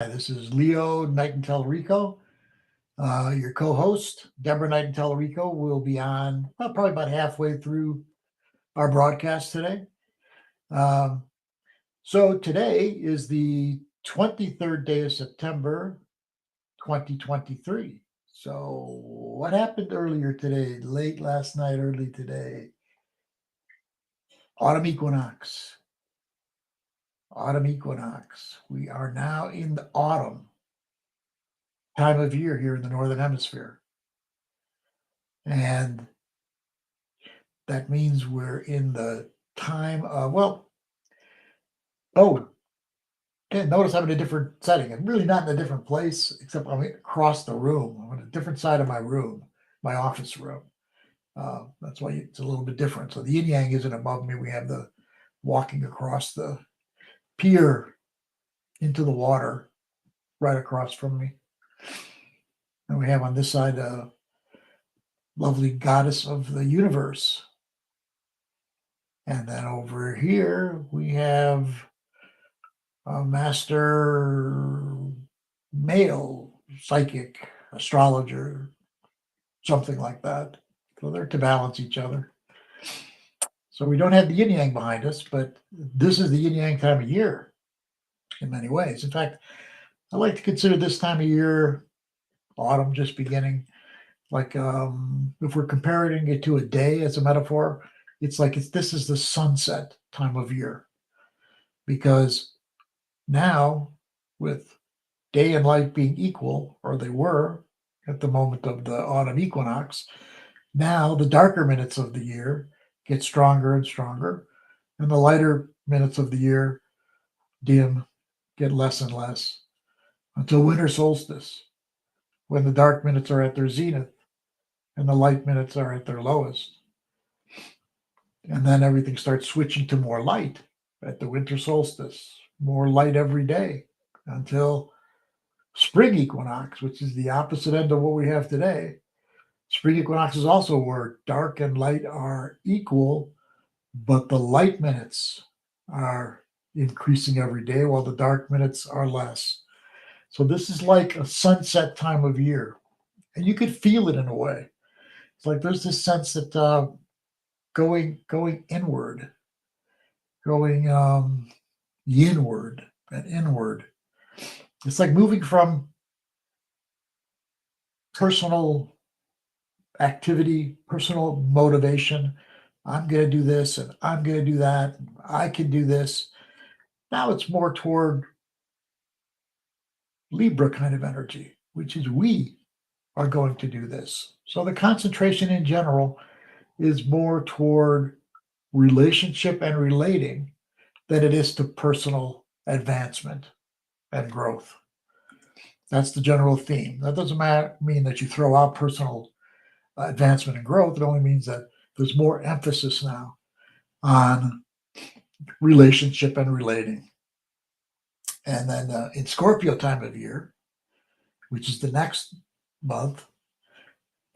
This is Leo Knighton Tallarico, your co-host. Deborah Knighton Tallarico will be on probably about halfway through our broadcast today. Um, so today is the 23rd day of September, 2023. So what happened earlier today, late last night, early today? Autumn equinox. Autumn equinox. We are now in the autumn time of year here in the Northern Hemisphere. And that means we're in the time of, notice I'm in a different setting. I'm really not in a different place, except I'm across the room. I'm on a different side of my room, my office room. That's why it's a little bit different. So the yin yang isn't above me. We have the walking across the pier into the water right across from me. And we have on this side a lovely goddess of the universe. And then over here we have a master male psychic astrologer, something like that. So they're to balance each other. So we don't have the yin yang behind us, but this is the yin yang time of year in many ways. In fact, I like to consider this time of year, autumn just beginning, like if we're comparing it to a day as a metaphor, it's like this is the sunset time of year, because now with day and light being equal, or they were at the moment of the autumn equinox, now the darker minutes of the year get stronger and stronger, and the lighter minutes of the year dim, get less and less, until winter solstice, when the dark minutes are at their zenith and the light minutes are at their lowest. And then everything starts switching to more light at the winter solstice, more light every day, until spring equinox, which is the opposite end of what we have today. Spring equinox is also where dark and light are equal, but the light minutes are increasing every day while the dark minutes are less. So this is like a sunset time of year, and you could feel it in a way. It's like there's this sense that going inward, going yinward and inward. It's like moving from personal activity, personal motivation. I'm going to do this and I'm going to do that. I can do this. Now it's more toward Libra kind of energy, which is we are going to do this. So the concentration in general is more toward relationship and relating than it is to personal advancement and growth. That's the general theme. That doesn't mean that you throw out personal advancement and growth. It only means that there's more emphasis now on relationship and relating. And then in Scorpio time of year, which is the next month,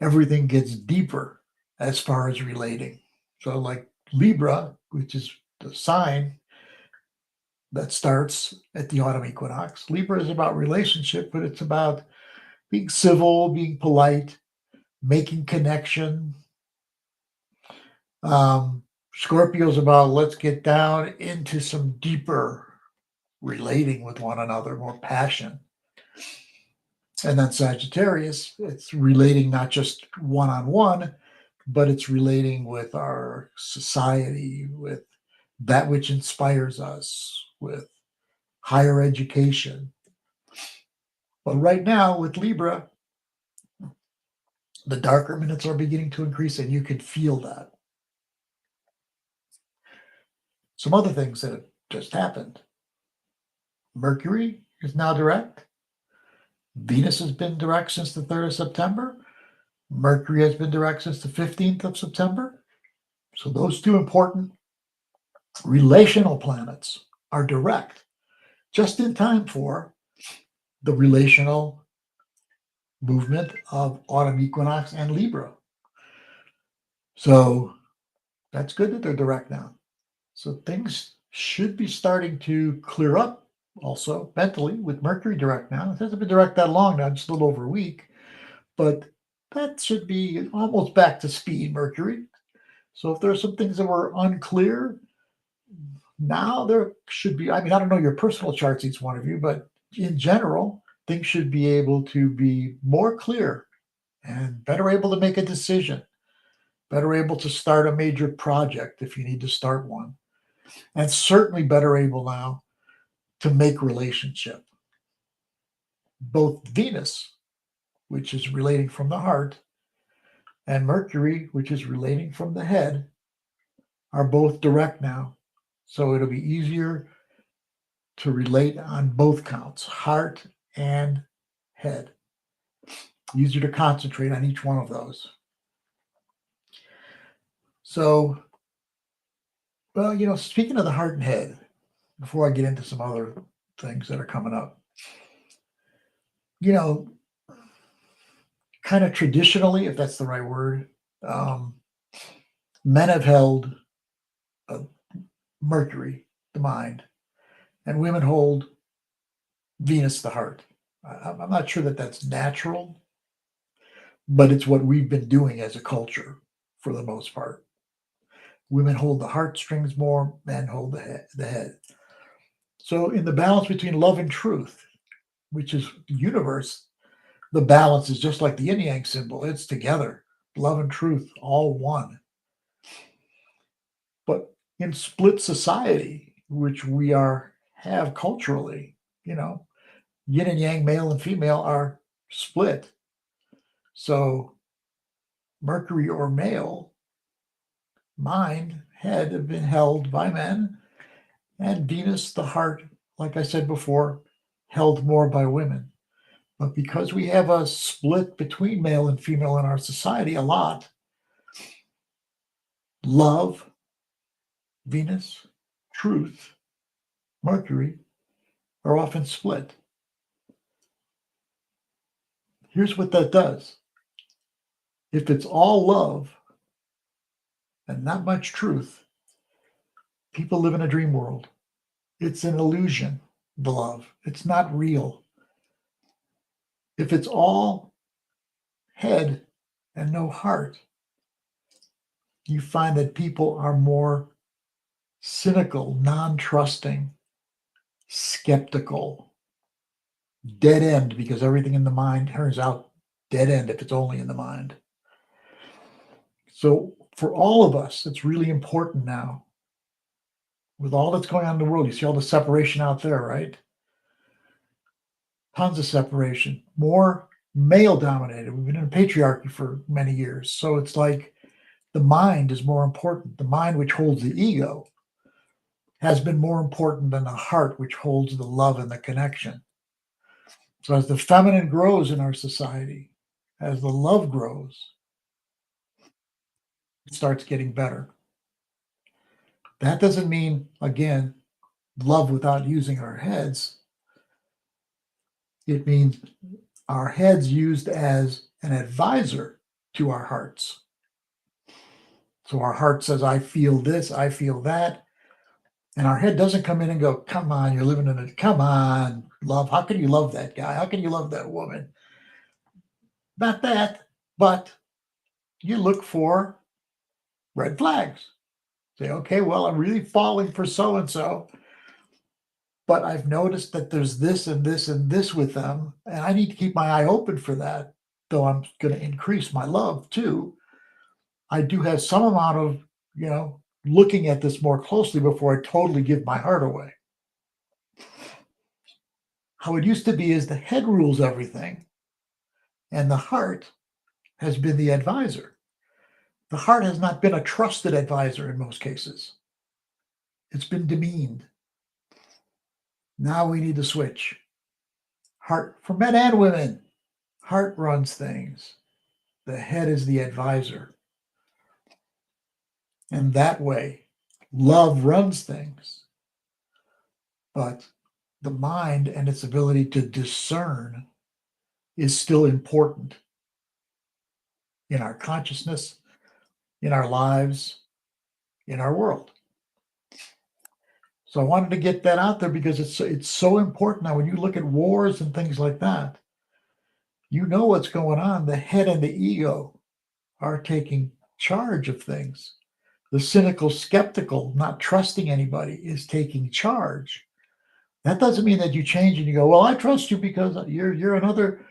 everything gets deeper as far as relating. So like Libra, which is the sign that starts at the autumn equinox, Libra is about relationship, but it's about being civil, being polite, making connection. Scorpio's about let's get down into some deeper relating with one another, more passion. And then Sagittarius, it's relating not just one-on-one, but it's relating with our society, with that which inspires us, with higher education. But right now with Libra, the darker minutes are beginning to increase, and you can feel that. Some other things that have just happened. Mercury is now direct. Venus has been direct since the 3rd of September. Mercury has been direct since the 15th of September. So those two important relational planets are direct, just in time for the relational movement of autumn equinox and Libra. So that's good that they're direct now. So things should be starting to clear up also mentally with Mercury direct now. It hasn't been direct that long now, just a little over a week, but that should be almost back to speed, Mercury. So if there are some things that were unclear, now there should be, I mean, I don't know your personal charts, each one of you, but in general, things should be able to be more clear and better able to make a decision, better able to start a major project if you need to start one, and certainly better able now to make relationship. Both Venus, which is relating from the heart, and Mercury, which is relating from the head, are both direct now. So it'll be easier to relate on both counts, heart and head. Easier to concentrate on each one of those. So, well, speaking of the heart and head, before I get into some other things that are coming up, kind of traditionally, if that's the right word, men have held Mercury, the mind, and women hold Venus, the heart. I'm not sure that that's natural, but it's what we've been doing as a culture for the most part. Women hold the heartstrings more, men hold the head. So in the balance between love and truth, which is the universe, the balance is just like the yin yang symbol. It's together. Love and truth, all one. But in split society, which we have culturally, yin and yang, male and female, are split. So Mercury or male, mind, head have been held by men, and Venus, the heart, like I said before, held more by women. But because we have a split between male and female in our society a lot, love, Venus, truth, Mercury, are often split. Here's what that does. If it's all love and not much truth, people live in a dream world. It's an illusion, the love. It's not real. If it's all head and no heart, you find that people are more cynical, non-trusting, skeptical, dead end, because everything in the mind turns out dead end if it's only in the mind. So for all of us, it's really important now, with all that's going on in the world. You see all the separation out there, right? Tons of separation, more male dominated. We've been in patriarchy for many years. So it's like the mind is more important. The mind, which holds the ego, has been more important than the heart, which holds the love and the connection. So as the feminine grows in our society, as the love grows, it starts getting better. That doesn't mean, again, love without using our heads. It means our heads used as an advisor to our hearts. So our heart says, I feel this, I feel that. And our head doesn't come in and go, come on, you're living in it. Come on, love. How can you love that guy? How can you love that woman? Not that, but you look for red flags. Say, okay, well, I'm really falling for so-and-so, but I've noticed that there's this and this and this with them, and I need to keep my eye open for that, though I'm going to increase my love too. I do have some amount of, looking at this more closely before I totally give my heart away. How it used to be is the head rules everything, and the heart has been the advisor. The heart has not been a trusted advisor in most cases. It's been demeaned. Now we need to switch. Heart, for men and women, heart runs things. The head is the advisor. And that way, love runs things. But the mind and its ability to discern is still important in our consciousness, in our lives, in our world. So I wanted to get that out there because it's so important. Now, when you look at wars and things like that, you know what's going on. The head and the ego are taking charge of things. The cynical, skeptical, not trusting anybody is taking charge. That doesn't mean that you change and you go, well, I trust you because you're another,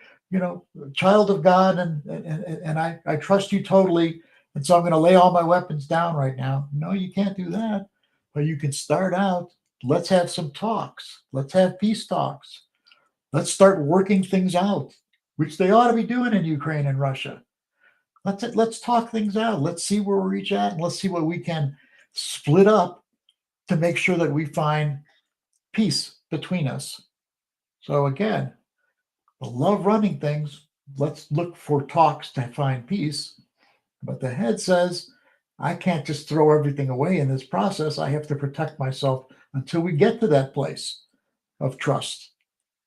child of God, and I trust you totally, and so I'm going to lay all my weapons down right now. No, you can't do that. But you can start out. Let's have some talks. Let's have peace talks. Let's start working things out, which they ought to be doing in Ukraine and Russia. Let's talk things out. Let's see where we reach at, and let's see what we can split up to make sure that we find peace between us. So again, the love running things, let's look for talks to find peace. But the head says, I can't just throw everything away in this process. I have to protect myself until we get to that place of trust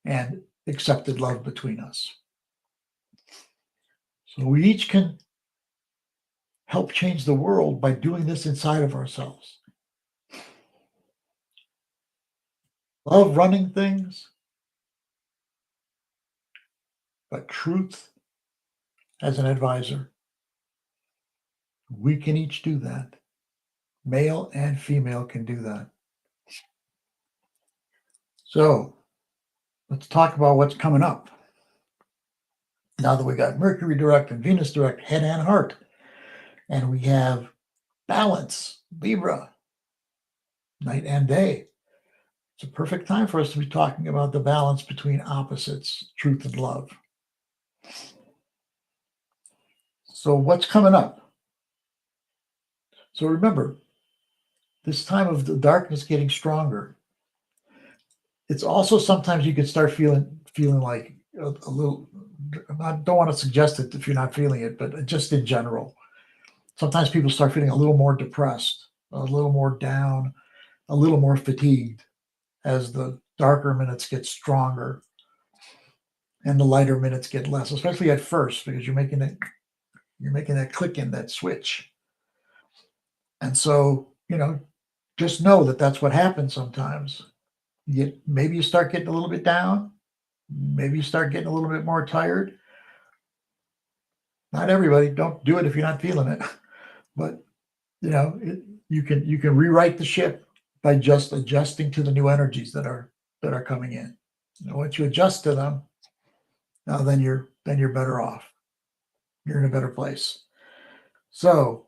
and accepted love between us. So we each can help change the world by doing this inside of ourselves. Love running things, but truth as an advisor. We can each do that. Male and female can do that. So let's talk about what's coming up. Now that we got Mercury direct and Venus direct, head and heart, and we have balance, Libra, night and day. It's a perfect time for us to be talking about the balance between opposites, truth and love. So what's coming up? So remember, this time of the darkness getting stronger, it's also sometimes you can start feeling like a little, I don't want to suggest it if you're not feeling it, but just in general, sometimes people start feeling a little more depressed, a little more down, a little more fatigued as the darker minutes get stronger and the lighter minutes get less, especially at first, because you're making that click in, that switch. And so, just know that that's what happens sometimes. Maybe you start getting a little bit down. Maybe you start getting a little bit more tired. Not everybody. Don't do it if you're not feeling it. But you can rewrite the ship by just adjusting to the new energies that are coming in. Once you adjust to them, now then you're better off. You're in a better place. So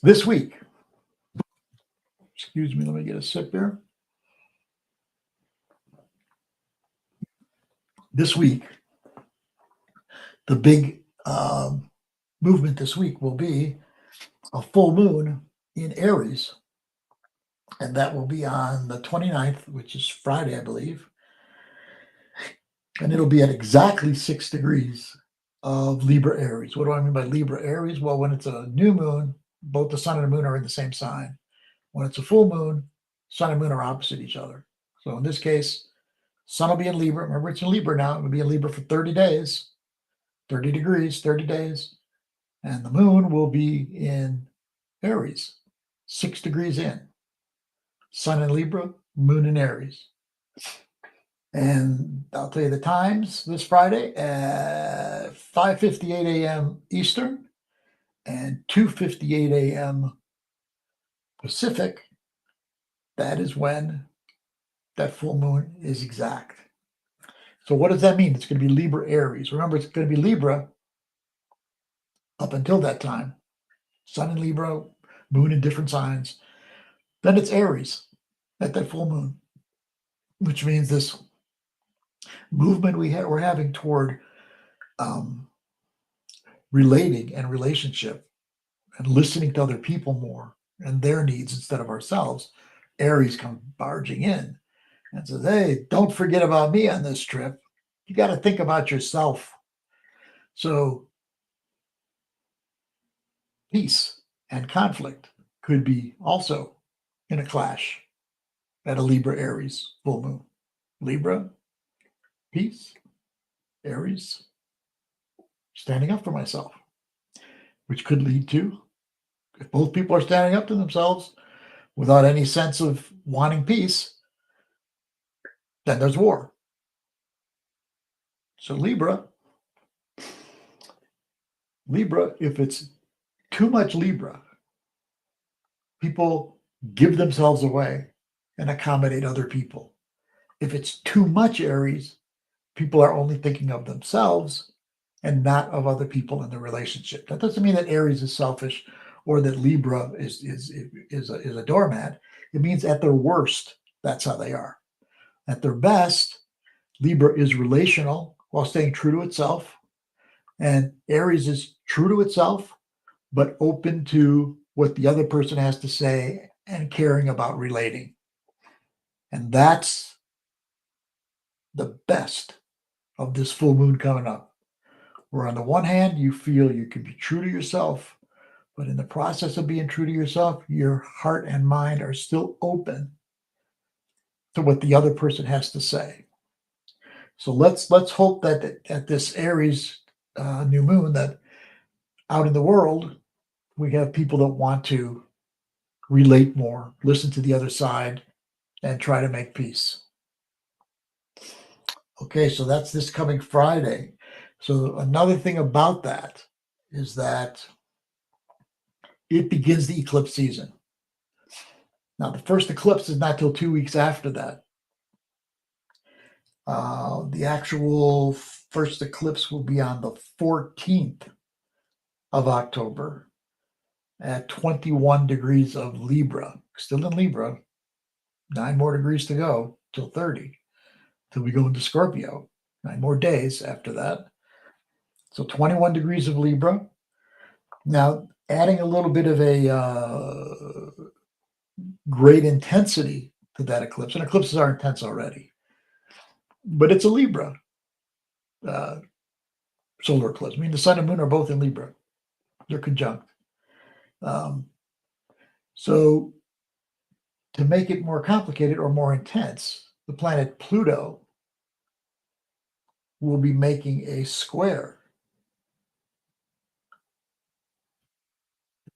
this week, excuse me, let me get a sip here. This week, the big movement this week will be a full moon in Aries. And that will be on the 29th, which is Friday, I believe. And it'll be at exactly 6 degrees of Libra Aries. What do I mean by Libra Aries? Well, when it's a new moon, both the sun and the moon are in the same sign. When it's a full moon, sun and moon are opposite each other. So in this case, sun will be in Libra. Remember, it's in Libra now. It will be in Libra for 30 days, 30 degrees, 30 days. And the moon will be in Aries, 6 degrees in. Sun in Libra, moon in Aries. And I'll tell you the times this Friday at 5:58 a.m. Eastern and 2:58 a.m. Pacific. That is when that full moon is exact. So what does that mean? It's going to be Libra Aries. Remember, it's going to be Libra up until that time. Sun in Libra, moon in different signs. Then it's Aries at that full moon, which means this movement we're having toward relating and relationship and listening to other people more and their needs instead of ourselves. Aries comes barging in and says, hey, don't forget about me on this trip. You got to think about yourself. So peace and conflict could be also in a clash at a Libra Aries full moon. Libra, peace, Aries, standing up for myself, which could lead to, if both people are standing up to themselves, without any sense of wanting peace, then there's war. So Libra, if it's too much Libra, people give themselves away and accommodate other people. If it's too much Aries, people are only thinking of themselves and not of other people in the relationship. That doesn't mean that Aries is selfish or that Libra is a doormat. It means at their worst, that's how they are. At their best, Libra is relational while staying true to itself, and Aries is true to itself, but open to what the other person has to say and caring about relating. And that's the best of this full moon coming up. Where on the one hand, you feel you can be true to yourself, but in the process of being true to yourself, your heart and mind are still open to what the other person has to say. So let's hope that at this Aries new moon, that out in the world, we have people that want to relate more, listen to the other side, and try to make peace. Okay, so that's this coming Friday. So another thing about that is that it begins the eclipse season. Now, the first eclipse is not till 2 weeks after that. The actual first eclipse will be on the 14th of October at 21 degrees of Libra. Still in Libra, 9 more degrees to go till 30, till we go into Scorpio. 9 more days after that. So 21 degrees of Libra. Now, adding a little bit of a great intensity to that eclipse, and eclipses are intense already, but it's a Libra solar eclipse. I mean, the sun and moon are both in Libra. They're conjunct. So to make it more complicated or more intense, the planet Pluto will be making a square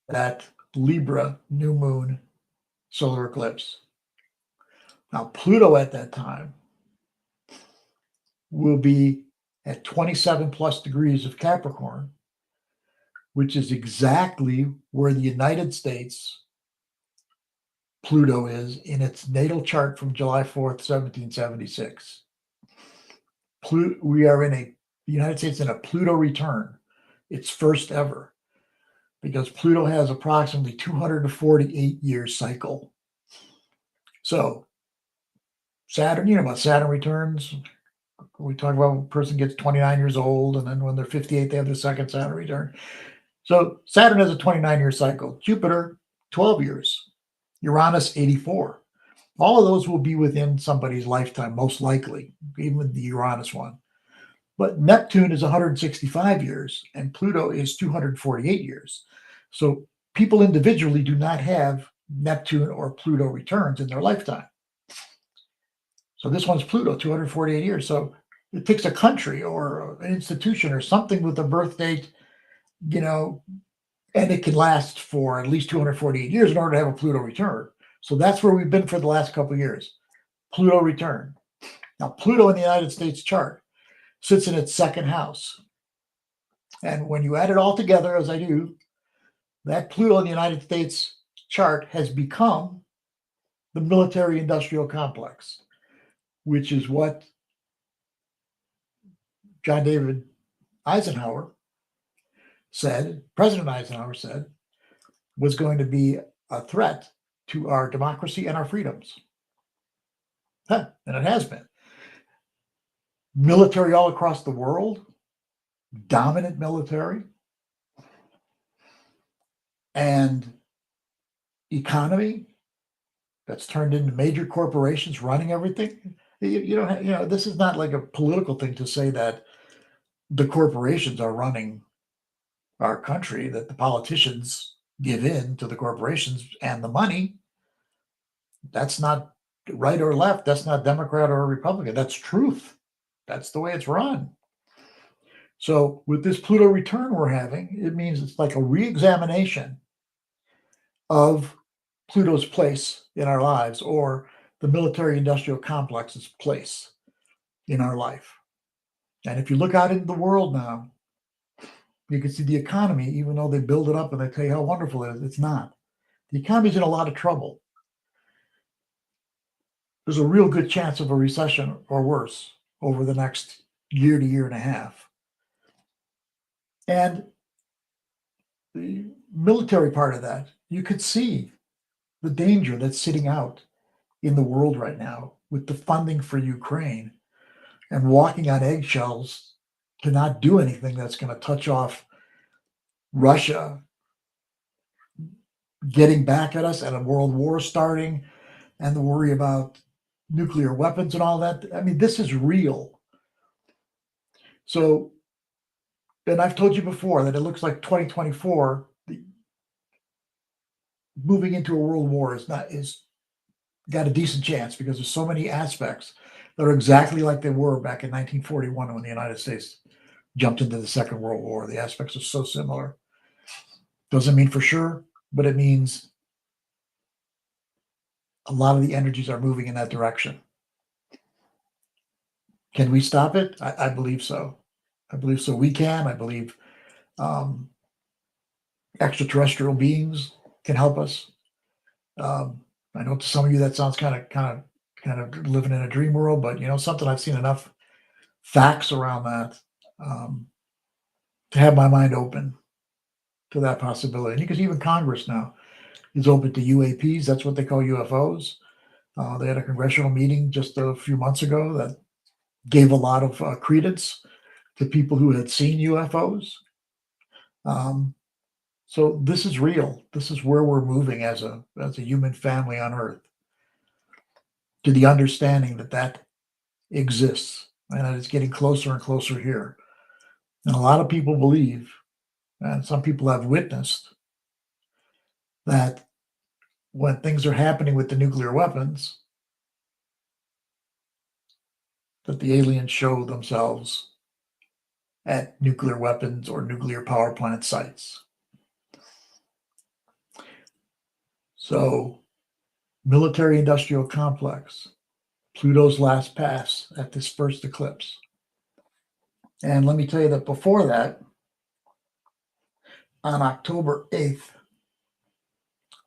that Libra new moon solar eclipse. Now, Pluto at that time will be at 27 plus degrees of Capricorn, which is exactly where the United States Pluto is in its natal chart from July 4th, 1776. We are in the United States in a Pluto return, its first ever, because Pluto has approximately 248 year cycle. So Saturn, about Saturn returns. We talk about when a person gets 29 years old, and then when they're 58, they have their second Saturn return. So Saturn has a 29-year cycle. Jupiter, 12 years. Uranus, 84. All of those will be within somebody's lifetime, most likely, even the Uranus one. But Neptune is 165 years, and Pluto is 248 years. So people individually do not have Neptune or Pluto returns in their lifetime. So this one's Pluto, 248 years. So it takes a country or an institution or something with a birth date, and it can last for at least 248 years in order to have a Pluto return. So that's where we've been for the last couple of years. Pluto return. Now, Pluto in the United States chart sits in its second house. And when you add it all together, as I do, that Pluto in the United States chart has become the military industrial complex, which is what John David Eisenhower said, President Eisenhower said, was going to be a threat to our democracy and our freedoms. And it has been. Military all across the world, dominant military, and economy that's turned into major corporations running everything. This is not like a political thing to say that the corporations are running our country, that the politicians give in to the corporations and the money. That's not right or left. That's not Democrat or Republican. That's truth. That's the way it's run. So with this Pluto return we're having, it means it's like a re-examination of Pluto's place in our lives, or the military industrial complex's place in our life. And if you look out into the world now, you can see the economy, even though they build it up and they tell you how wonderful it is, it's not. The economy's in a lot of trouble. There's a real good chance of a recession or worse over the next year to year and a half. And the military part of that, you could see the danger that's sitting out in the world right now with the funding for Ukraine and walking on eggshells to not do anything that's going to touch off Russia getting back at us and a world war starting and the worry about nuclear weapons and all that. I mean, this is real. So, and I've told you before that it looks like 2024, moving into a world war is got a decent chance because there's so many aspects that are exactly like they were back in 1941 when the United States jumped into the Second World War. The aspects are so similar. Doesn't mean for sure, but it means a lot of the energies are moving in that direction. Can we stop it? I believe so. I believe so. We can. I believe extraterrestrial beings can help us. I know to some of you that sounds kind of living in a dream world, but something I've seen enough facts around that to have my mind open to that possibility. And you can see even Congress now is open to UAPs. That's what they call UFOs. They had a congressional meeting just a few months ago that gave a lot of credence to people who had seen UFOs. So this is real. This is where we're moving as a human family on Earth, to the understanding that exists and that it's getting closer and closer here. And a lot of people believe, and some people have witnessed, that when things are happening with the nuclear weapons, that the aliens show themselves at nuclear weapons or nuclear power plant sites. So, military industrial complex, Pluto's last pass at this first eclipse. And let me tell you that before that, on October 8th,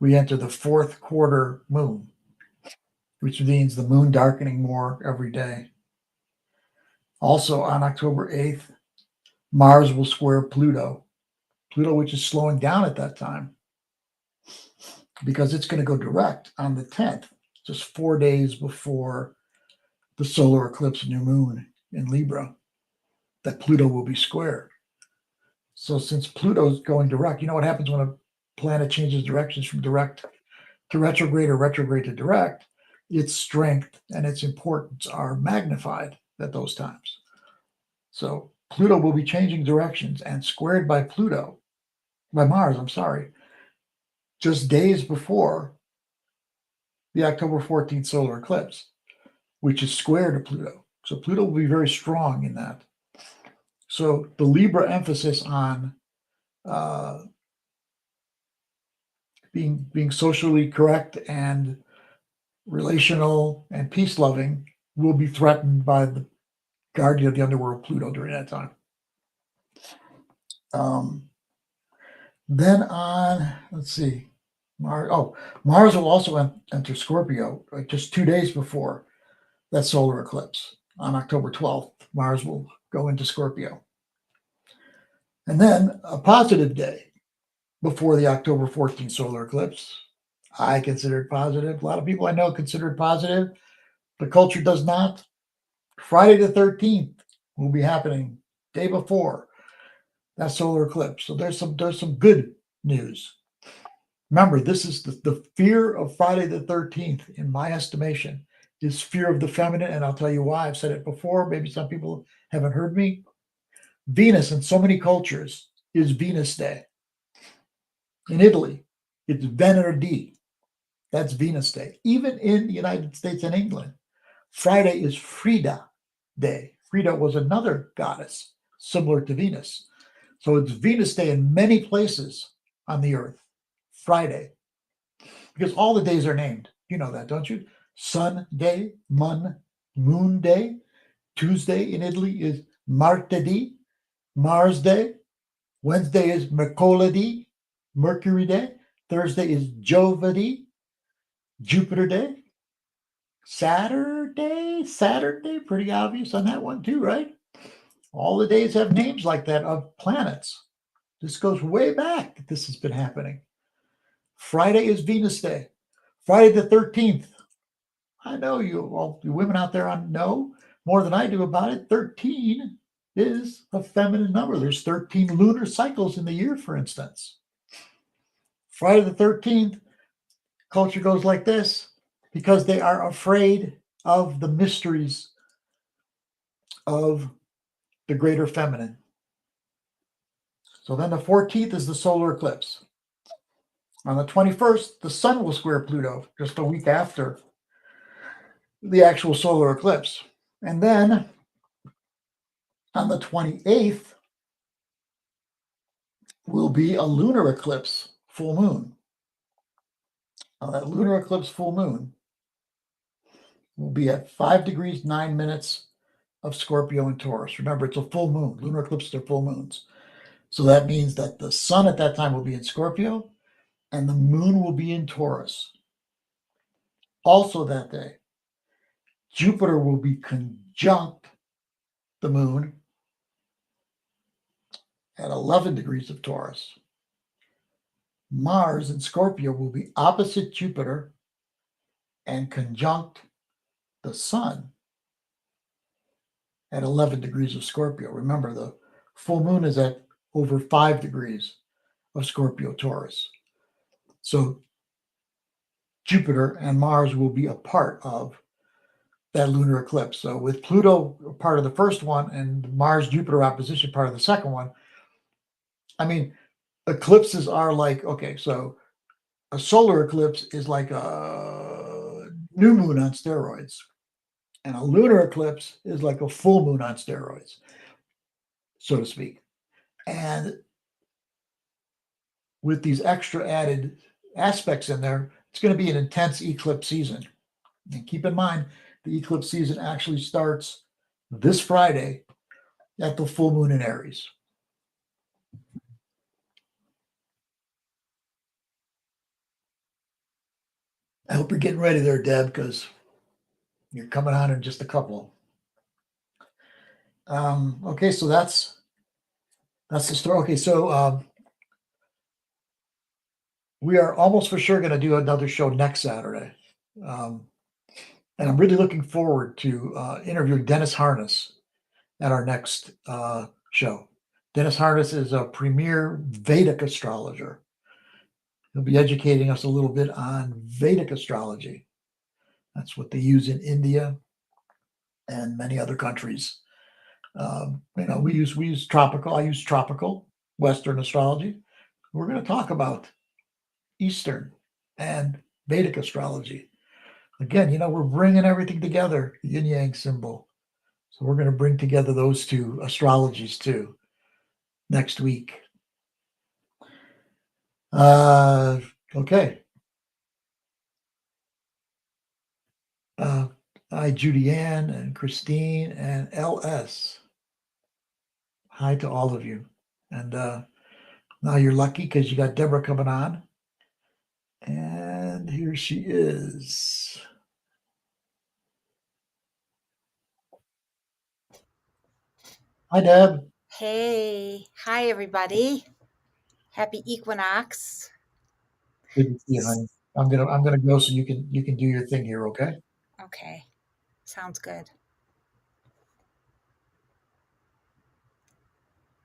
we enter the fourth quarter moon, which means the moon darkening more every day. Also on October 8th, Mars will square Pluto, which is slowing down at that time because it's going to go direct on the 10th, just 4 days before the solar eclipse new moon in Libra, that Pluto will be squared. So since Pluto's going direct, you know what happens when a planet changes directions from direct to retrograde or retrograde to direct? Its strength and its importance are magnified at those times. So Pluto will be changing directions and squared by Mars, just days before the October 14th solar eclipse, which is square to Pluto. So Pluto will be very strong in that. So the Libra emphasis on being socially correct and relational and peace-loving will be threatened by the guardian of the underworld, Pluto, during that time. Then on, let's see, Mars will also enter Scorpio just 2 days before that solar eclipse. On October 12th, Mars will go into Scorpio. And then a positive day before the October 14th solar eclipse, I consider it positive. A lot of people I know consider it positive. The culture does not. Friday the 13th will be happening day before that solar eclipse. So there's some good news. Remember, this is the fear of Friday the 13th, in my estimation, is fear of the feminine. And I'll tell you why. I've said it before. Maybe some people haven't heard me. Venus in so many cultures is Venus Day. In Italy, it's Venerdì. That's Venus Day. Even in the United States and England, Friday is Frida Day. Frida was another goddess similar to Venus. So it's Venus Day in many places on the earth, Friday. because all the days are named. You know that, don't you? Sun day, moon day. Tuesday in Italy is martedì, Mars day. Wednesday is mercoledì, Mercury day. Thursday is giovedì, Jupiter day. Saturday, pretty obvious on that one too, right? All the days have names like that of planets. This goes way back that this has been happening. Friday is Venus day. Friday the 13th. I know all you women out there know more than I do about it. 13 is a feminine number. There's 13 lunar cycles in the year, for instance. Friday the 13th, culture goes like this because they are afraid of the mysteries of the greater feminine. So then the 14th is the solar eclipse. On the 21st, the sun will square Pluto just a week after the actual solar eclipse. And then on the 28th will be a lunar eclipse, full moon. Now, that lunar eclipse full moon will be at 5 degrees 9 minutes of Scorpio and Taurus. Remember, it's a full moon. Lunar eclipses are full moons. So that means that the sun at that time will be in Scorpio and the moon will be in Taurus. Also that day, Jupiter will be conjunct the moon at 11 degrees of Taurus. Mars in Scorpio will be opposite Jupiter and conjunct the sun at 11 degrees of Scorpio. Remember, the full moon is at over 5 degrees of Scorpio Taurus. So Jupiter and Mars will be a part of that lunar eclipse. So with Pluto part of the first one and Mars Jupiter opposition part of the second one, I mean, eclipses are like, okay, so a solar eclipse is like a new moon on steroids, and a lunar eclipse is like a full moon on steroids, so to speak. And with these extra added aspects in there, it's going to be an intense eclipse season. And keep in mind, the eclipse season actually starts this Friday at the full moon in Aries. I hope you're getting ready there, Deb, because you're coming on in just a couple. Okay, so that's the story. Okay, so we are almost for sure going to do another show next Saturday. And I'm really looking forward to interviewing Dennis Harness at our next show. Dennis Harness is a premier Vedic astrologer. He'll be educating us a little bit on Vedic astrology. That's what they use in India and many other countries. We use tropical. I use tropical Western astrology. We're going to talk about Eastern and Vedic astrology. Again, we're bringing everything together, the yin yang symbol. So we're going to bring together those two astrologies too next week. Okay. Hi, Judy Ann and Christine and LS. Hi to all of you. And now you're lucky because you got Deborah coming on. And here she is. Hi, Deb. Hey, hi everybody. Happy equinox. Good to see you, honey. I'm gonna go so you can do your thing here, okay? Okay. Sounds good.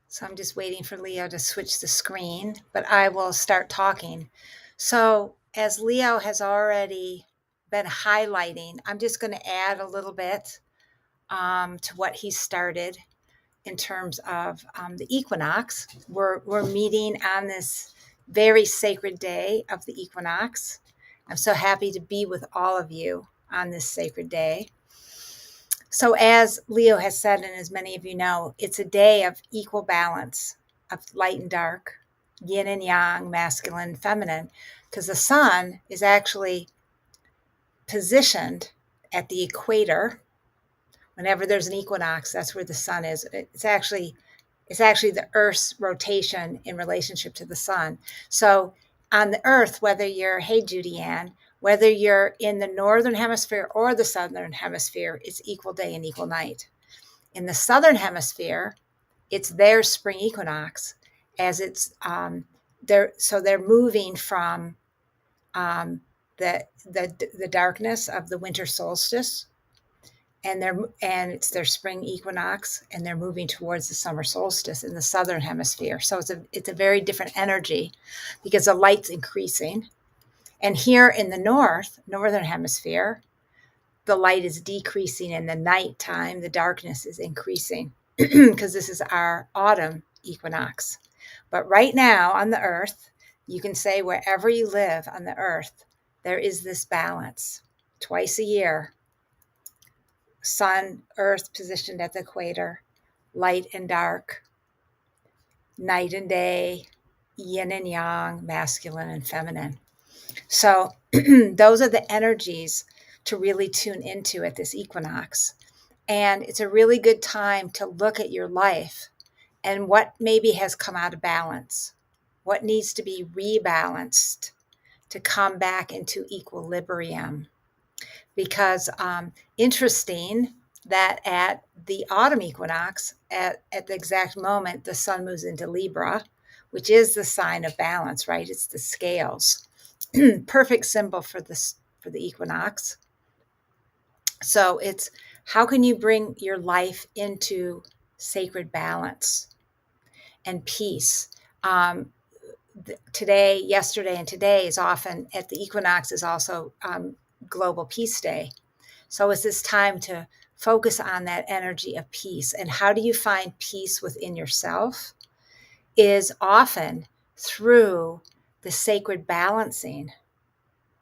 So I'm just waiting for Leo to switch the screen, but I will start talking. So, as Leo has already been highlighting, I'm just going to add a little bit to what he started in terms of the equinox. We're meeting on this very sacred day of the equinox. I'm so happy to be with all of you on this sacred day. So, as Leo has said, and as many of you know, it's a day of equal balance of light and dark, yin and yang, masculine, feminine, because the sun is actually positioned at the equator. Whenever there's an equinox, that's where the sun is. It's actually the Earth's rotation in relationship to the sun. So on the Earth, whether you're, hey, Judy Ann, whether you're in the northern hemisphere or the southern hemisphere, it's equal day and equal night. In the southern hemisphere, it's their spring equinox, as it's they're moving from the darkness of the winter solstice, and it's their spring equinox, and they're moving towards the summer solstice in the southern hemisphere. So it's a very different energy because the light's increasing. And here in the northern hemisphere, the light is decreasing, and the nighttime, the darkness is increasing because this is our autumn equinox. But right now on the earth, you can say wherever you live on the earth, there is this balance. Twice a year, sun, earth positioned at the equator, light and dark, night and day, yin and yang, masculine and feminine. So those are the energies to really tune into at this equinox. And it's a really good time to look at your life and what maybe has come out of balance, what needs to be rebalanced to come back into equilibrium. Because interesting that at the autumn equinox, at the exact moment the sun moves into Libra, which is the sign of balance, right? It's the scales. Perfect symbol for the equinox. So it's how can you bring your life into sacred balance and peace? Today, yesterday, and today is often at the equinox is also Global Peace Day. So it's this time to focus on that energy of peace. And how do you find peace within yourself? Is often through the sacred balancing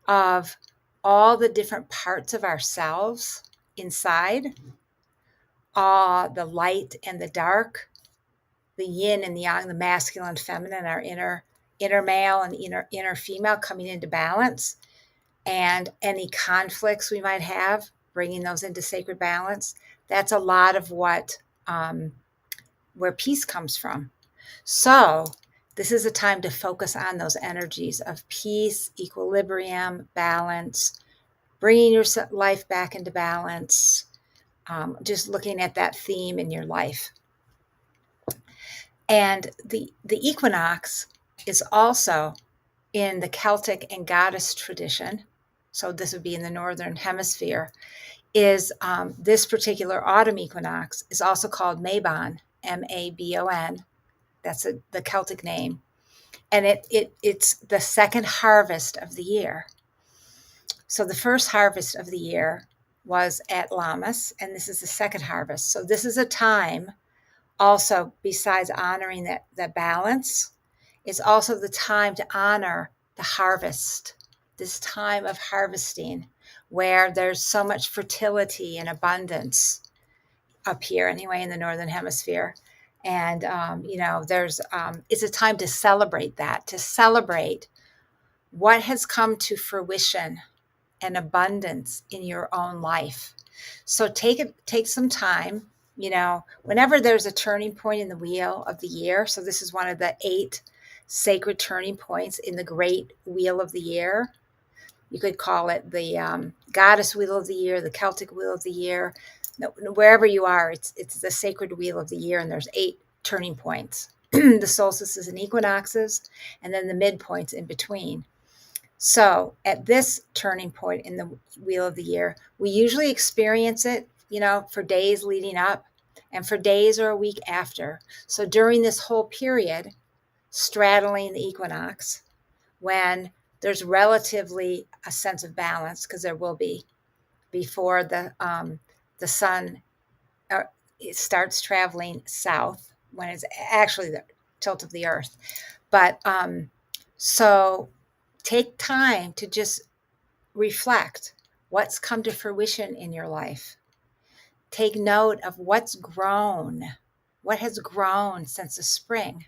of all the different parts of ourselves inside, the light and the dark, the yin and the yang, the masculine and feminine, our inner male and inner female coming into balance, and any conflicts we might have, bringing those into sacred balance. That's a lot of what where peace comes from. So this is a time to focus on those energies of peace, equilibrium, balance, bringing your life back into balance, just looking at that theme in your life. And the equinox is also in the Celtic and goddess tradition. So this would be in the northern hemisphere. Is this particular autumn equinox is also called Mabon, Mabon. That's the Celtic name, and it's the second harvest of the year. So the first harvest of the year was at Lammas, and this is the second harvest. So this is a time also, besides honoring that balance, is also the time to honor the harvest, this time of harvesting where there's so much fertility and abundance up here anyway in the northern hemisphere. And there's it's a time to celebrate that, to celebrate what has come to fruition and abundance in your own life. So take some time, whenever there's a turning point in the wheel of the year. So this is one of the 8 sacred turning points in the great wheel of the year. You could call it the goddess wheel of the year, the Celtic wheel of the year. Wherever you are, it's the sacred wheel of the year, and there's 8 turning points. The solstices and equinoxes, and then the midpoints in between. So at this turning point in the wheel of the year, we usually experience it, for days leading up and for days or a week after. So during this whole period, straddling the equinox, when there's relatively a sense of balance, because there will be before the sun it starts traveling south, when it's actually the tilt of the earth. But so take time to just reflect what's come to fruition in your life. Take note of what has grown since the spring.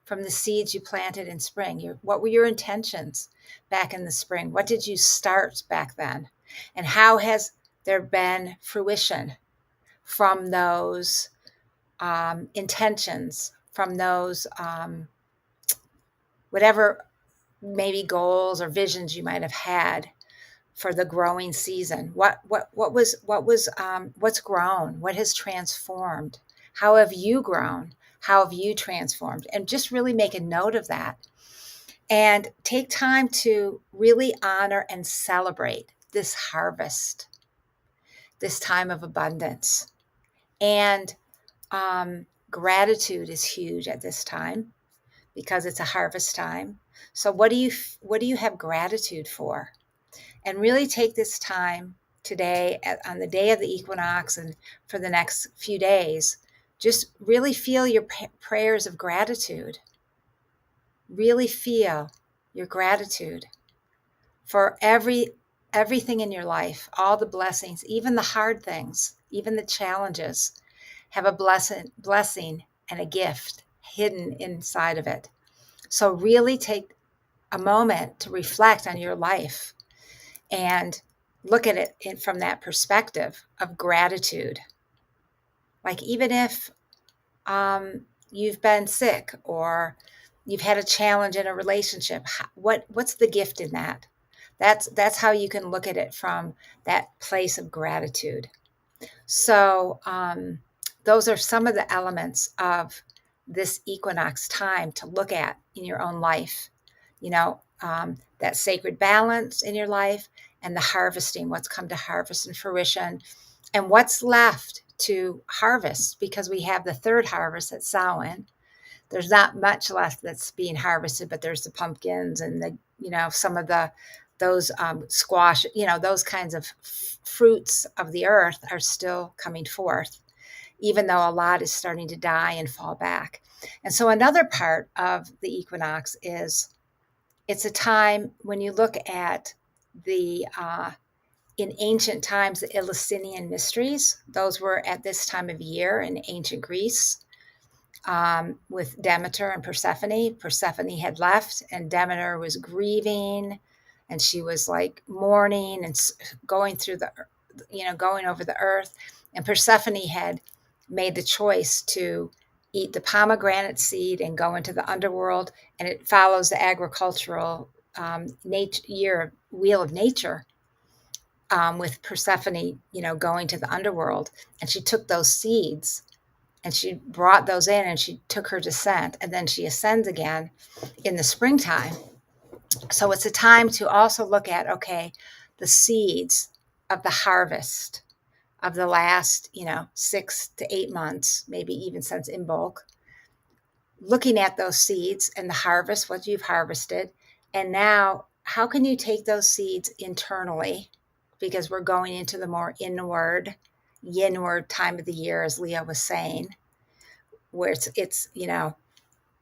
from the seeds you planted in spring? What were your intentions back in the spring? What did you start back then? And how has there been fruition from those intentions, from those whatever maybe goals or visions you might have had for the growing season? What's grown? What has transformed? How have you grown? How have you transformed? And just really make a note of that. And take time to really honor and celebrate this harvest, this time of abundance. And gratitude is huge at this time because it's a harvest time. So what do you have gratitude for? And really take this time today on the day of the equinox and for the next few days. Just really feel your prayers of gratitude. Really feel your gratitude for everything in your life, all the blessings, even the hard things, even the challenges have a blessing and a gift hidden inside of it. So really take a moment to reflect on your life and look at it from that perspective of gratitude. Like even if you've been sick or you've had a challenge in a relationship, what's the gift in that? That's how you can look at it from that place of gratitude. So those are some of the elements of this equinox time to look at in your own life. That sacred balance in your life and the harvesting, what's come to harvest and fruition, and what's left to harvest, because we have the third harvest at Samhain. There's not much left that's being harvested, but there's the pumpkins and some of those squash, those kinds of fruits of the earth are still coming forth, even though a lot is starting to die and fall back. And so another part of the equinox is it's a time when you look at the in ancient times, the Eleusinian mysteries, those were at this time of year in ancient Greece, with Demeter and Persephone. Persephone had left and Demeter was grieving, and she was like mourning and going through going over the earth. And Persephone had made the choice to eat the pomegranate seed and go into the underworld. And it follows the agricultural wheel of nature, with Persephone, going to the underworld. And she took those seeds and she brought those in and she took her descent. And then she ascends again in the springtime. So it's a time to also look at, the seeds of the harvest of the last, 6 to 8 months, maybe even since Imbolc, looking at those seeds and the harvest, what you've harvested. And now, how can you take those seeds internally? Because we're going into the more inward, yinward time of the year, as Leo was saying, where it's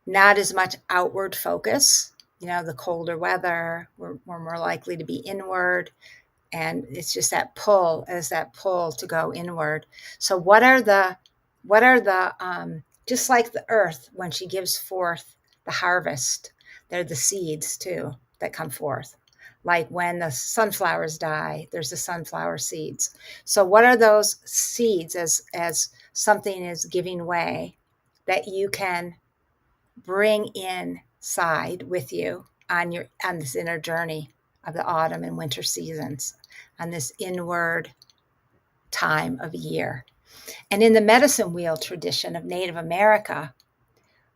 not as much outward focus. The colder weather, we're more likely to be inward. And it's just that pull to go inward. So what are the just like the earth, when she gives forth the harvest, they're the seeds too that come forth. Like when the sunflowers die, there's the sunflower seeds. So what are those seeds as something is giving way that you can bring inside with you on this inner journey of the autumn and winter seasons, on this inward time of year? And in the medicine wheel tradition of Native America,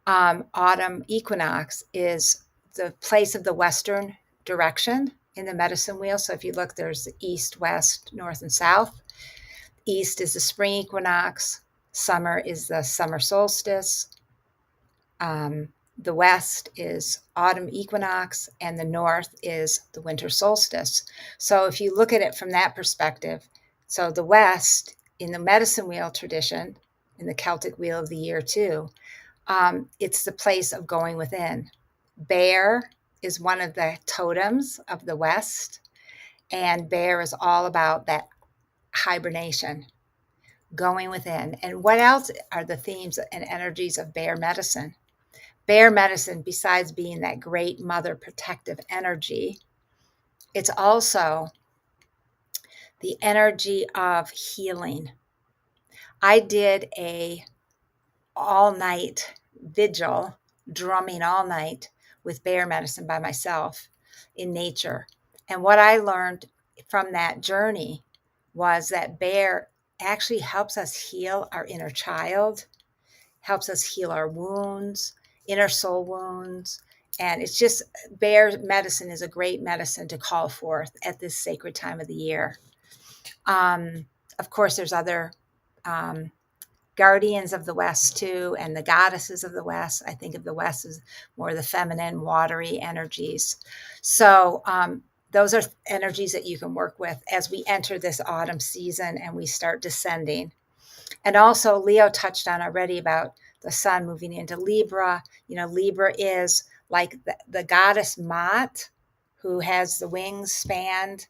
autumn equinox is the place of the western direction in the medicine wheel. So if you look, there's the east, west, north, and south. East is the spring equinox. Summer is the summer solstice. The west is autumn equinox, and the north is the winter solstice. So if you look at it from that perspective, so the west in the medicine wheel tradition, in the Celtic wheel of the year too, it's the place of going within. Bear is one of the totems of the west, and bear is all about that hibernation, going within. And what else are the themes and energies of bear medicine? Bear medicine, besides being that great mother protective energy, it's also the energy of healing. I did a all-night vigil, drumming all night with bear medicine by myself in nature. And what I learned from that journey was that bear actually helps us heal our inner child, helps us heal our wounds, inner soul wounds. And it's just, bear medicine is a great medicine to call forth at this sacred time of the year. Of course, there's other guardians of the West too, and the goddesses of the West. I think of the West as more the feminine, watery energies. So those are energies that you can work with as we enter this autumn season and we start descending. And also, Leo touched on already about the sun moving into Libra. You know, Libra is like the goddess Ma'at, who has the wings spanned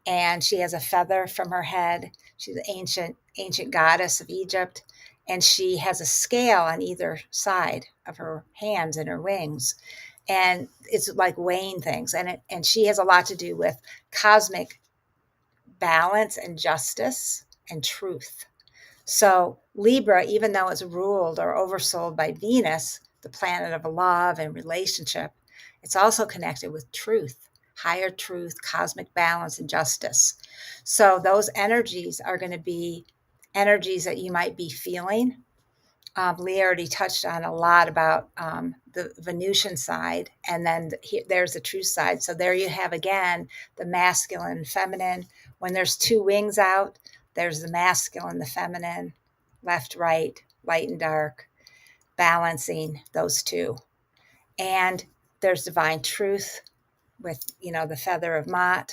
and she has a feather from her head. She's an ancient goddess of Egypt, and she has a scale on either side of her hands and her wings. And it's like weighing things. And she has a lot to do with cosmic balance and justice and truth. So Libra, even though it's ruled or oversold by Venus, the planet of love and relationship, it's also connected with truth, higher truth, cosmic balance, and justice. So those energies are going to be energies that you might be feeling. Lee already touched on a lot about the Venusian side, and then there's the true side. So there you have again the masculine and feminine. When there's two wings out, there's the masculine, the feminine, left, right, light and dark, balancing those two. And there's divine truth with, you know, the feather of Ma'at,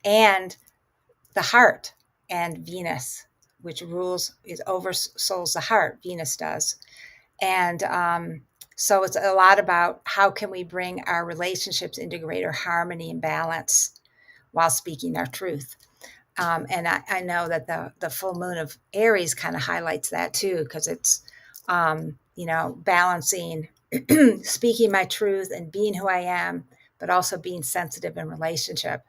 and the heart and Venus, which oversouls the heart. Venus does. And so it's a lot about how can we bring our relationships into greater harmony and balance while speaking our truth. And I know that the full moon of Aries kind of highlights that too, because it's, balancing, speaking my truth and being who I am, but also being sensitive in relationship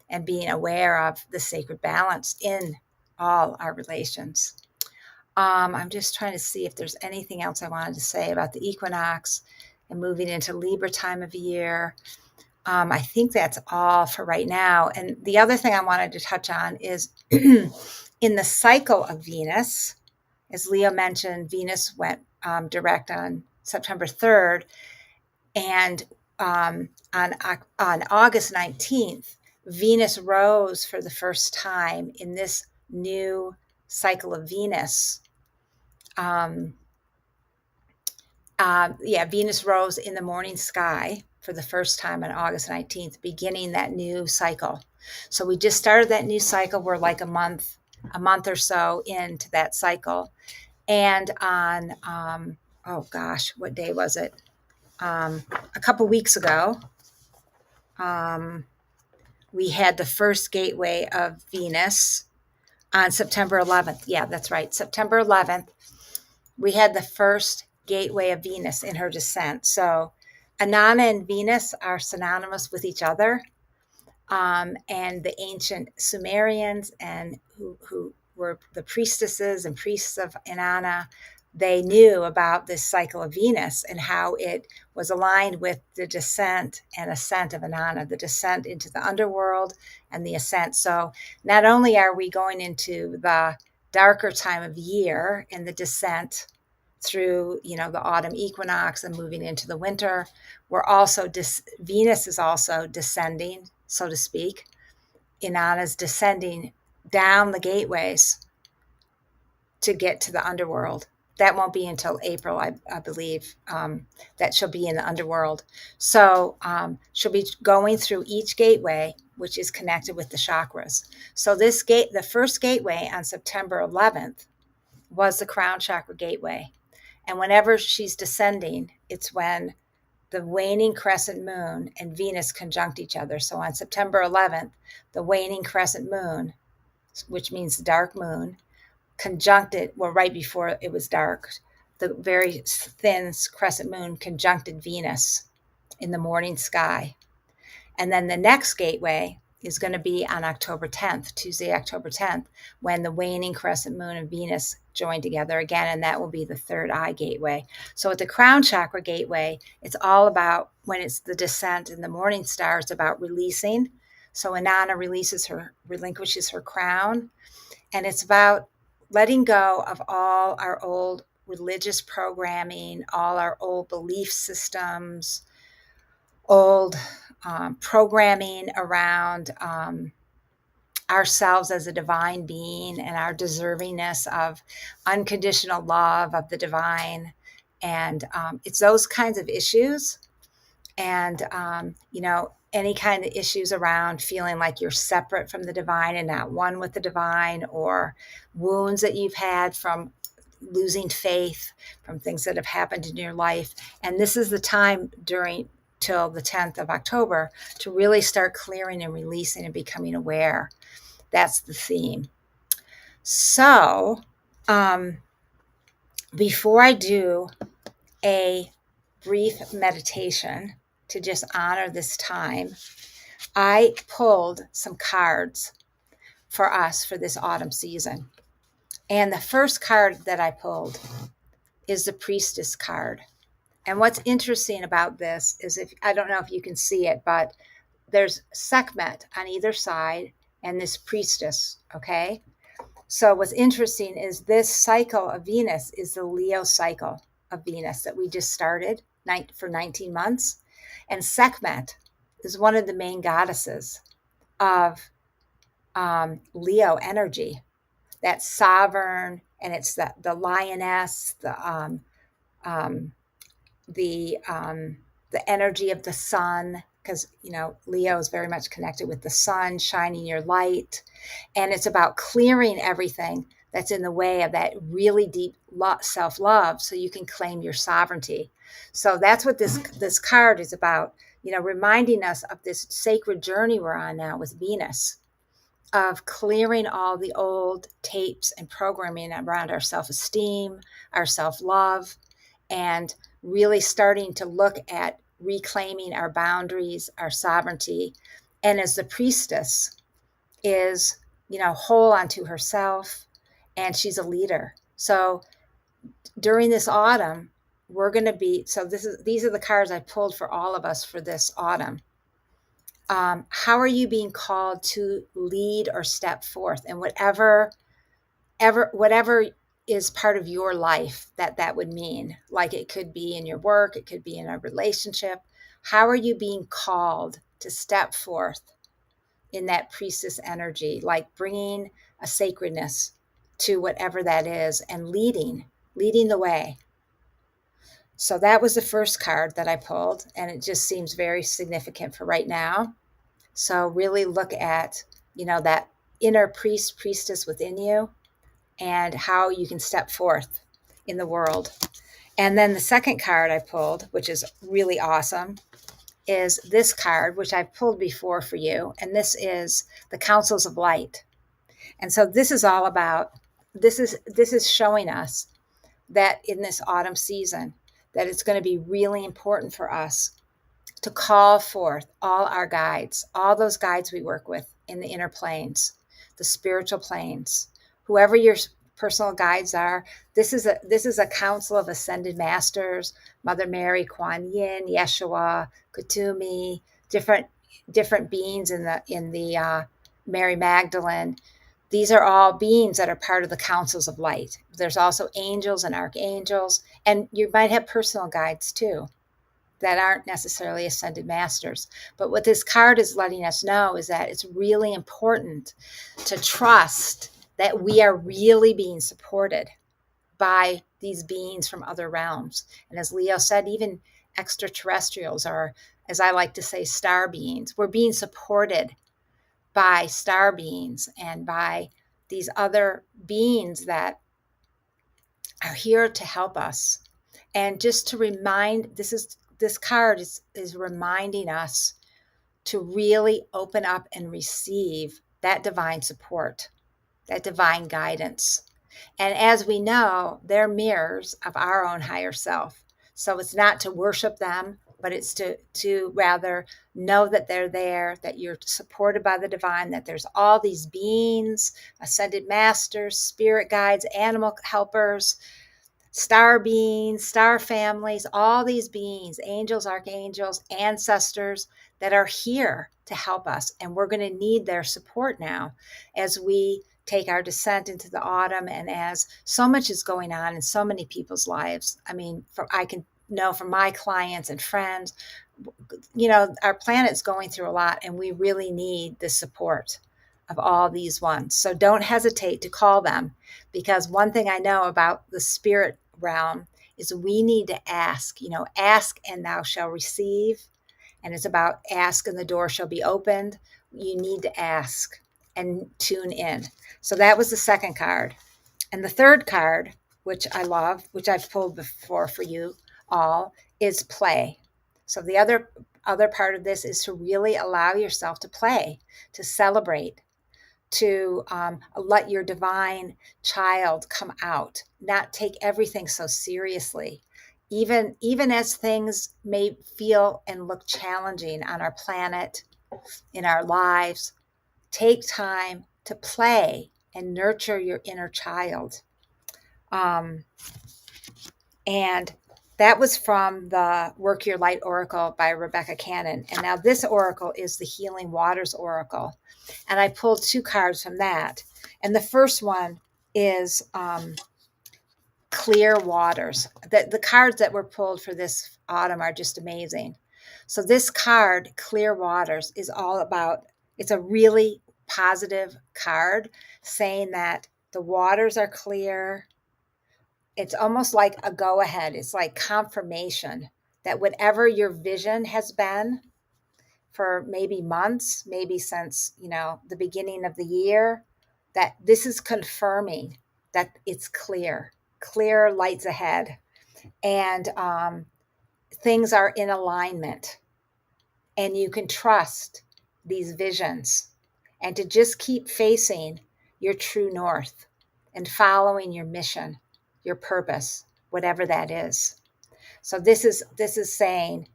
and being aware of the sacred balance in all our relations. I'm just trying to see if there's anything else I wanted to say about the equinox and moving into Libra time of year. I think that's all for right now. And the other thing I wanted to touch on is in the cycle of Venus, as Leo mentioned, Venus went direct on September 3rd. And on August 19th, Venus rose for the first time in this new cycle of Venus. Venus rose in the morning sky for the first time on August 19th, beginning that new cycle. So we just started that new cycle. We're like a month or so into that cycle. And on, what day was it? A couple weeks ago, we had the first gateway of Venus on September 11th. Yeah, that's right. September 11th, we had the first gateway of Venus in her descent. So Inanna and Venus are synonymous with each other. And the ancient Sumerians and who were the priestesses and priests of Inanna, they knew about this cycle of Venus and how it was aligned with the descent and ascent of Inanna, the descent into the underworld and the ascent. So not only are we going into the darker time of year in the descent through, the autumn equinox and moving into the winter, we're also, Venus is also descending, so to speak. Inanna's descending down the gateways to get to the underworld. That won't be until April, I believe, that she'll be in the underworld. So she'll be going through each gateway, which is connected with the chakras. So the first gateway on September 11th was the crown chakra gateway. And whenever she's descending, it's when the waning crescent moon and Venus conjunct each other. So on September 11th, the waning crescent moon, which means the dark moon, conjuncted, right before it was dark, the very thin crescent moon conjuncted Venus in the morning sky. And then the next gateway is going to be on October 10th, Tuesday, October 10th, when the waning crescent moon and Venus join together again, and that will be the third eye gateway. So at the crown chakra gateway, it's all about, when it's the descent in the morning star, it's about releasing. So Inanna relinquishes her crown, and it's about letting go of all our old religious programming, all our old belief systems, old programming around ourselves as a divine being and our deservingness of unconditional love of the divine. And it's those kinds of issues. And, any kind of issues around feeling like you're separate from the divine and not one with the divine, or wounds that you've had from losing faith, from things that have happened in your life. And this is the time till the 10th of October to really start clearing and releasing and becoming aware. That's the theme. So before I do a brief meditation to just honor this time, I pulled some cards for us for this autumn season. And the first card that I pulled is the Priestess card. And what's interesting about this is, I don't know if you can see it, but there's Sekhmet on either side and this priestess, okay? So what's interesting is this cycle of Venus is the Leo cycle of Venus that we just started for 19 months. And Sekhmet is one of the main goddesses of Leo energy. That's sovereign, and it's the lioness, the energy of the sun, because Leo is very much connected with the sun, shining your light, and it's about clearing everything that's in the way of that really deep self-love, so you can claim your sovereignty. So that's what this card is about, reminding us of this sacred journey we're on now with Venus, of clearing all the old tapes and programming around our self-esteem, our self-love, and really starting to look at reclaiming our boundaries, our sovereignty. And as the priestess is, whole unto herself, and she's a leader. So during this autumn, we're going to be, these are the cards I pulled for all of us for this autumn. How are you being called to lead or step forth? And whatever is part of your life that would mean, like it could be in your work, it could be in a relationship. How are you being called to step forth in that priestess energy, like bringing a sacredness to whatever that is and leading the way? So that was the first card that I pulled, and it just seems very significant for right now. So really look at, that inner priestess within you and how you can step forth in the world. And then the second card I pulled, which is really awesome, is this card, which I've pulled before for you. And this is the Councils of Light. And so this is all about, this is showing us that in this autumn season, that it's going to be really important for us to call forth all our guides, all those guides we work with in the inner planes, the spiritual planes, whoever your personal guides are. This is a council of ascended masters, Mother Mary, Kuan Yin, Yeshua, Kutumi, different beings in the Mary Magdalene. These are all beings that are part of the councils of light. There's also angels and archangels, and you might have personal guides too that aren't necessarily ascended masters. But what this card is letting us know is that it's really important to trust that we are really being supported by these beings from other realms. And as Leo said, even extraterrestrials, or as I like to say, star beings, we're being supported by star beings and by these other beings that are here to help us. And just to remind, this card is reminding us to really open up and receive that divine support, that divine guidance. And as we know, they're mirrors of our own higher self. So it's not to worship them, but it's to rather know that they're there, that you're supported by the divine, that there's all these beings, ascended masters, spirit guides, animal helpers, star beings, star families, all these beings, angels, archangels, ancestors that are here to help us. And we're going to need their support now as we take our descent into the autumn, and as so much is going on in so many people's lives. I mean, I can know from my clients and friends, our planet's going through a lot, and we really need the support of all these ones. So don't hesitate to call them, because one thing I know about the spirit realm is we need to ask, ask and thou shalt receive. And it's about ask and the door shall be opened. You need to ask and tune in. So that was the second card. And the third card, which I love, which I've pulled before for you all, is play. So the other part of this is to really allow yourself to play, to celebrate, to let your divine child come out, not take everything so seriously. Even as things may feel and look challenging on our planet, in our lives, take time to play and nurture your inner child. And that was from the Work Your Light Oracle by Rebecca Cannon. And now this oracle is the Healing Waters Oracle. And I pulled two cards from that. And the first one is Clear Waters. The cards that were pulled for this autumn are just amazing. So this card, Clear Waters, is all about, it's a really positive card saying that the waters are clear. It's almost like a go ahead. It's like confirmation that whatever your vision has been for maybe months, maybe since, the beginning of the year, that this is confirming that it's clear lights ahead, and things are in alignment, and you can trust these visions, and to just keep facing your true north and following your mission, your purpose, whatever that is. So this is saying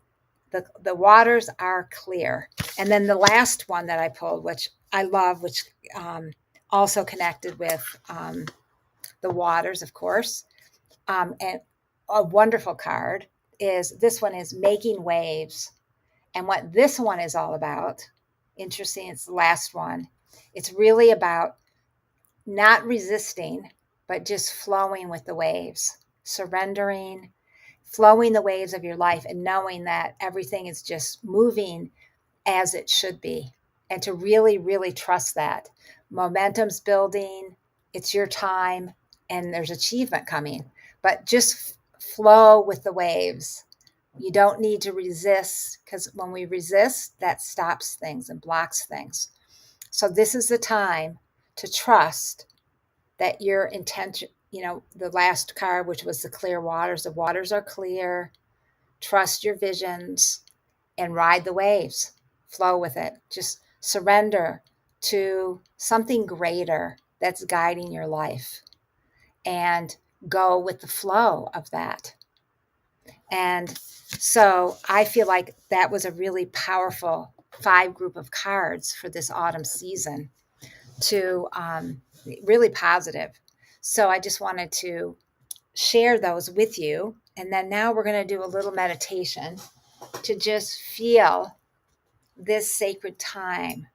the waters are clear. And then the last one that I pulled, which I love, which also connected with the waters, of course, and a wonderful card is this one is Making Waves. And what this one is all about, interesting, it's the last one. It's really about not resisting, but just flowing with the waves, surrendering, flowing the waves of your life, and knowing that everything is just moving as it should be. And to really, really trust that. Momentum's building, it's your time, and there's achievement coming. But just flow with the waves. You don't need to resist, because when we resist, that stops things and blocks things. So this is the time to trust that your intention, the last card, which was the clear waters, the waters are clear. Trust your visions and ride the waves. Flow with it. Just surrender to something greater that's guiding your life, and go with the flow of that. And so I feel like that was a really powerful 5 group of cards for this autumn season, to really positive. So I just wanted to share those with you. And then now we're going to do a little meditation to just feel this sacred time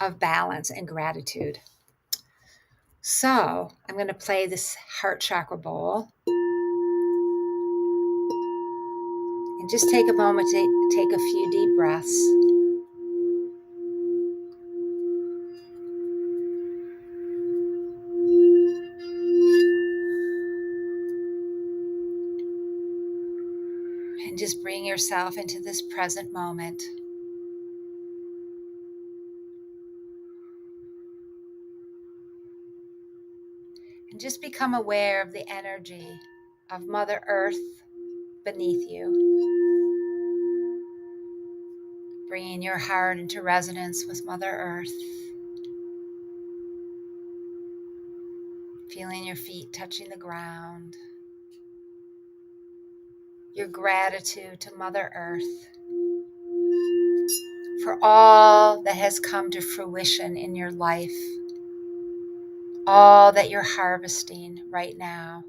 of balance and gratitude. So I'm going to play this heart chakra bowl. And just take a moment to take a few deep breaths. And just bring yourself into this present moment. And just become aware of the energy of Mother Earth beneath you. Bringing your heart into resonance with Mother Earth. Feeling your feet touching the ground. Your gratitude to Mother Earth for all that has come to fruition in your life, all that you're harvesting right now,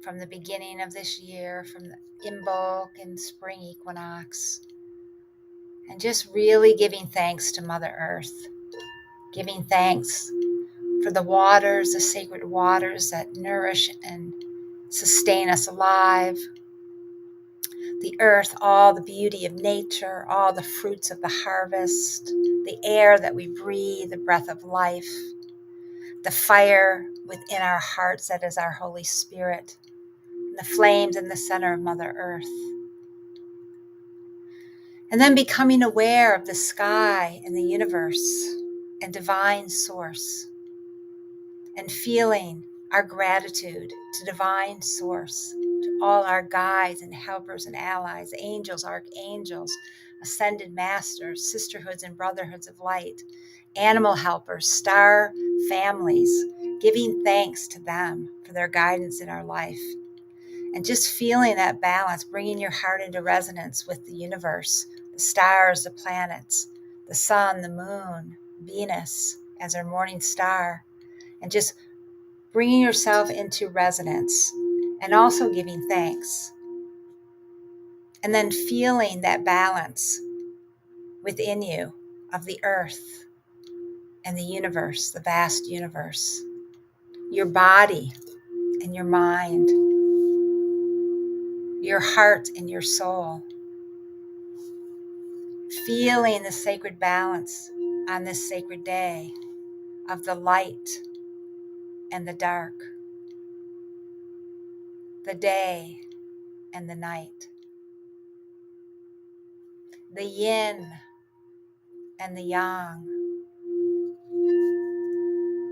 from the beginning of this year, from the Imbolc and spring equinox, and just really giving thanks to Mother Earth, giving thanks for the waters, the sacred waters that nourish and sustain us alive, the earth, all the beauty of nature, all the fruits of the harvest, the air that we breathe, the breath of life, the fire within our hearts that is our Holy Spirit, and the flames in the center of Mother Earth. And then becoming aware of the sky and the universe and divine source, and feeling our gratitude to divine source, to all our guides and helpers and allies, angels, archangels, ascended masters, sisterhoods and brotherhoods of light, animal helpers, star families, giving thanks to them for their guidance in our life. And just feeling that balance, bringing your heart into resonance with the universe, the stars, the planets, the sun, the moon, Venus as our morning star, and just bringing yourself into resonance and also giving thanks. And then feeling that balance within you of the earth and the universe, the vast universe, your body and your mind, your heart and your soul. Feeling the sacred balance on this sacred day of the light and the dark, the day and the night, the yin and the yang,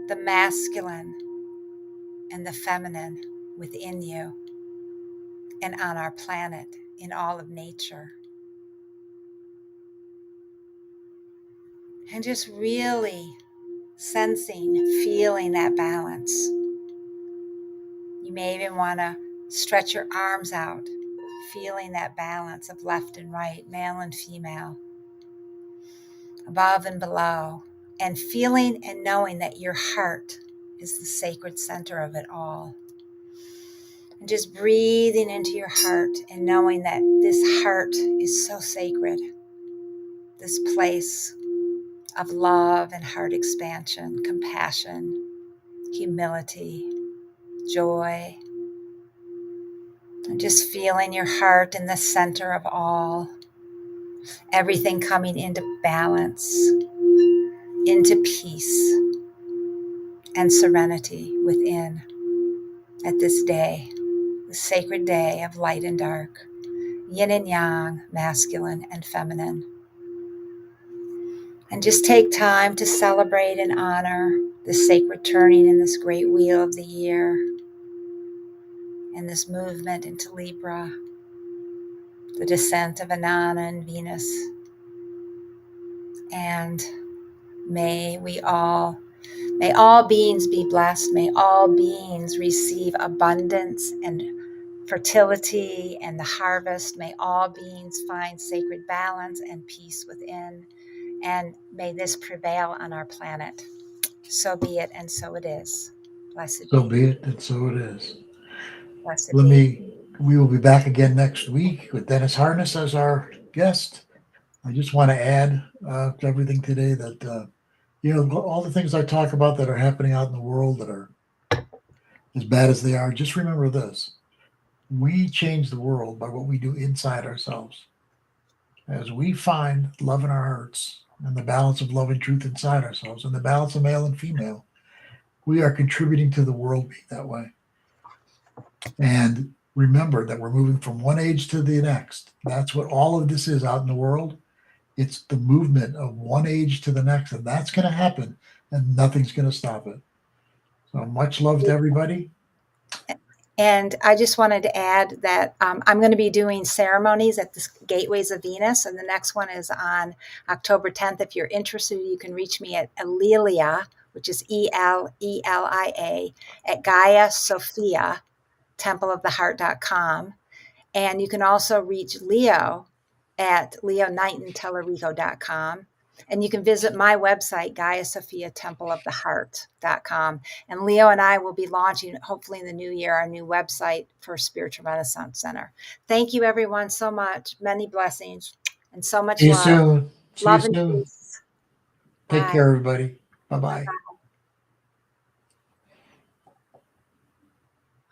the masculine and the feminine within you and on our planet, in all of nature. And just really sensing, feeling that balance. You may even want to stretch your arms out, feeling that balance of left and right, male and female, above and below, and feeling and knowing that your heart is the sacred center of it all. And just breathing into your heart and knowing that this heart is so sacred, this place of love and heart expansion, compassion, humility, joy, and just feeling your heart in the center of all, everything coming into balance, into peace and serenity within at this day, the sacred day of light and dark, yin and yang, masculine and feminine. And just take time to celebrate and honor this sacred turning in this great wheel of the year and this movement into Libra, the descent of Inanna and Venus. And may all beings be blessed. May all beings receive abundance and fertility and the harvest. May all beings find sacred balance and peace within. And may this prevail on our planet. So be it, and so it is. Blessed So be. be it, and so it is. Blessed be. We will be back again next week with Dennis Harness as our guest. I just want to add to everything today that, all the things I talk about that are happening out in the world that are as bad as they are, just remember this. We change the world by what we do inside ourselves. As we find love in our hearts and the balance of love and truth inside ourselves and the balance of male and female, we are contributing to the world being that way. And remember that we're moving from one age to the next. That's what all of this is out in the world. It's the movement of one age to the next, and that's going to happen, and nothing's going to stop it. So much love to everybody. And I just wanted to add that I'm going to be doing ceremonies at the Gateways of Venus, and the next one is on October 10th. If you're interested, you can reach me at Alelia, which is ELELIA, at Gaia Sophia, templeoftheheart.com. And you can also reach Leo at leoknightontallarico.com. And you can visit my website, GaiaSophiaTempleOfTheHeart.com. And Leo and I will be launching, hopefully in the new year, our new website for Spiritual Renaissance Center. Thank you, everyone, so much. Many blessings and so much See you love. soon. See you Love and soon. peace. Take Bye. care, everybody. Bye-bye. Bye.